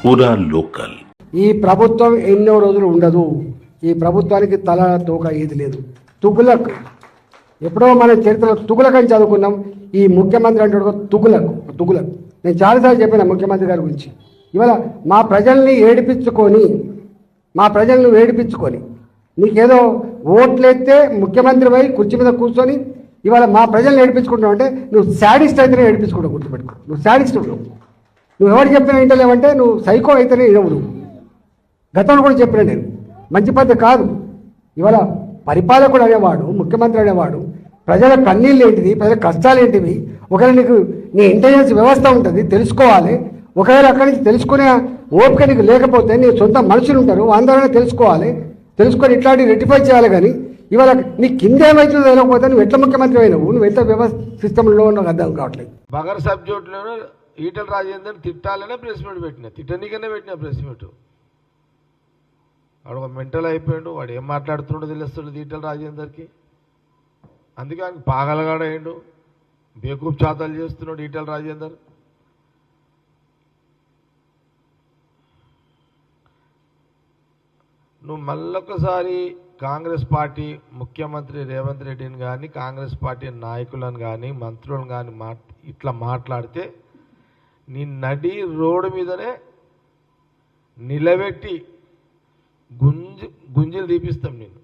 పూరా లోకల్. ఈ ప్రభుత్వం ఎన్నో రోజులు ఉండదు. ఈ ప్రభుత్వానికి తల తోక ఏది లేదు. తుగులకు ఎప్పుడో మన చరిత్రలో తుగులకు అని చదువుకున్నాం. ఈ ముఖ్యమంత్రి అంటే తుగులకు నేను చాలాసార్లు చెప్పిన ముఖ్యమంత్రి గారి గురించి. ఇవాళ మా ప్రజల్ని ఏడిపించుకొని నీకేదో ఓట్లెత్తే ముఖ్యమంత్రి పోయి కుర్చీ మీద కూర్చొని ఇవాళ మా ప్రజల్ని ఏడిపించుకుంటావు అంటే నువ్వు శాడిస్ట్ అయితేనే ఏడిపించుకుంటావు. గుర్తుపెట్టుకో, నువ్వు శాడిస్ట్. నువ్వు ఎవరు చెప్పినా వింటలేవంటే నువ్వు సైకో అయితేనే వినవు. గతంలో కూడా చెప్పిన నేను మంచి పద్ధతి కాదు. ఇవాళ పరిపాలకుడు అనేవాడు, ముఖ్యమంత్రి అనేవాడు ప్రజల కన్నీళ్ళు ఏంటిది, ప్రజల కష్టాలు ఏంటివి, ఒకవేళ నీకు నీ ఇంటెలిజెన్స్ వ్యవస్థ ఉంటుంది, తెలుసుకోవాలి. ఒకవేళ అక్కడి నుంచి తెలుసుకునే ఓపిక నీకు లేకపోతే నీ సొంత మనుషులు ఉంటారు, అందరూ తెలుసుకోవాలి. తెలుసుకొని ఇట్లాంటివి రెక్టిఫై చేయాలి. కానీ ఇవాళ నీ కింద ఏమైతుందో తెలియకపోతే నువ్వు ఎట్లా ముఖ్యమంత్రి అయినావు, నువ్వు ఎంత వ్యవస్థ సిస్టంలో ఉన్నావు అర్థం కావట్లేదు. బగర్ సబ్జెక్టులోనూ ఈటల రాజేందర్ తిట్టాలనే ప్రెస్ మీట్ పెట్టినా, తిట్టనీకనే పెట్టినా ప్రెస్ మీట్. వాడు ఒక మెంటల్ అయిపోయాడు. వాడు ఏం మాట్లాడుతుండో తెలుస్తుంది ఈటల రాజేందర్కి. అందుకే ఆయనకి పాగలగాడయ్యాడు, బేకూఫ్ చాతాలు చేస్తున్నాడు ఈటల రాజేందర్. నువ్వు మళ్ళొకసారి కాంగ్రెస్ పార్టీ ముఖ్యమంత్రి రేవంత్ రెడ్డిని కానీ కాంగ్రెస్ పార్టీ నాయకులను కానీ మంత్రులను కానీ ఇట్లా మాట్లాడితే నీ నడి రోడ్డు మీదనే నిలబెట్టి గుంజీలు తీపిస్తాం నేను.